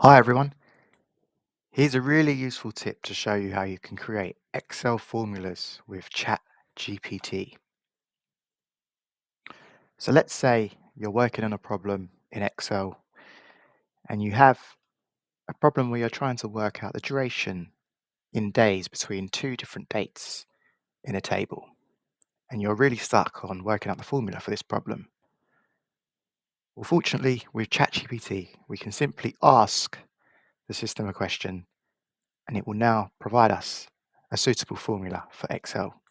Hi everyone. Here's a really useful tip to show you how you can create Excel formulas with ChatGPT. So let's say you're working on a problem in Excel and you have a problem where you're trying to work out the duration in days between two different dates in a table. And you're really stuck on working out the formula for this problem. Well, fortunately, with ChatGPT, we can simply ask the system a question and it will now provide us a suitable formula for Excel,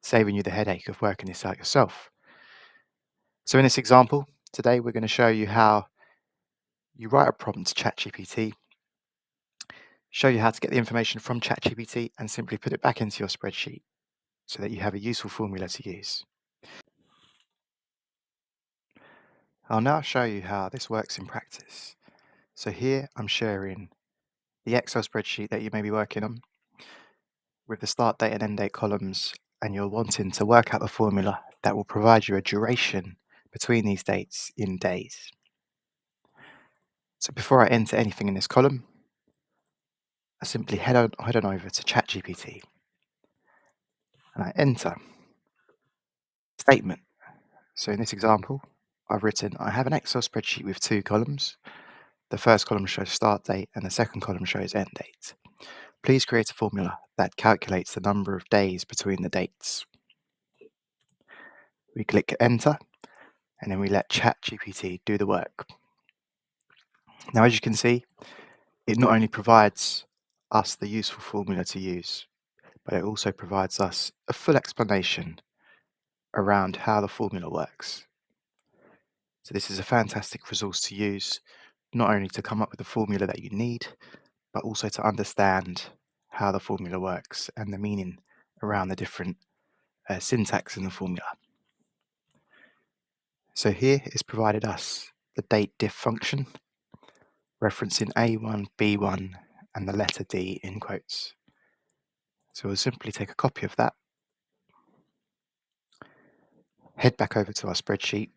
saving you the headache of working this out yourself. So in this example, today we're going to show you how you write a prompt to ChatGPT, show you how to get the information from ChatGPT and simply put it back into your spreadsheet so that you have a useful formula to use. I'll now show you how this works in practice. So here I'm sharing the Excel spreadsheet that you may be working on with the start date and end date columns, and you're wanting to work out the formula that will provide you a duration between these dates in days. So before I enter anything in this column, I simply head on over to ChatGPT and I enter statement. So in this example, I've written, I have an Excel spreadsheet with two columns. The first column shows start date and the second column shows end date. Please create a formula that calculates the number of days between the dates. We click enter and then we let ChatGPT do the work. Now, as you can see, it not only provides us the useful formula to use, but it also provides us a full explanation around how the formula works. So this is a fantastic resource to use, not only to come up with the formula that you need, but also to understand how the formula works and the meaning around the different syntax in the formula. So here it's provided us the date diff function, referencing A1, B1, and the letter D in quotes. So we'll simply take a copy of that, head back over to our spreadsheet,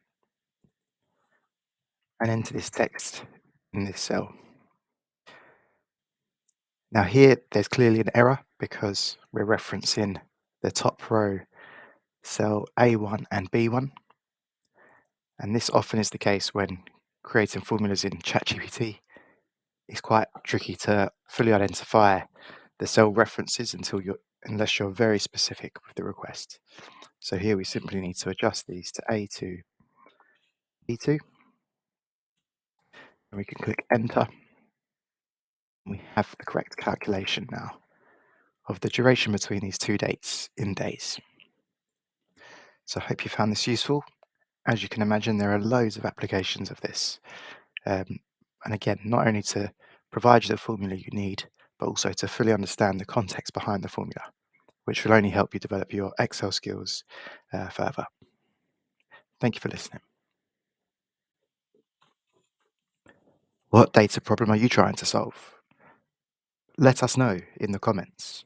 and enter this text in this cell. Now here, there's clearly an error because we're referencing the top row cell A1 and B1. And this often is the case when creating formulas in ChatGPT. It's quite tricky to fully identify the cell references unless you're very specific with the request. So here we simply need to adjust these to A2, B2, and we can click enter. We have the correct calculation now of the duration between these two dates in days. So I hope you found this useful. As you can imagine, there are loads of applications of this. And again, not only to provide you the formula you need, but also to fully understand the context behind the formula, which will only help you develop your Excel skills further. Thank you for listening. What data problem are you trying to solve? Let us know in the comments.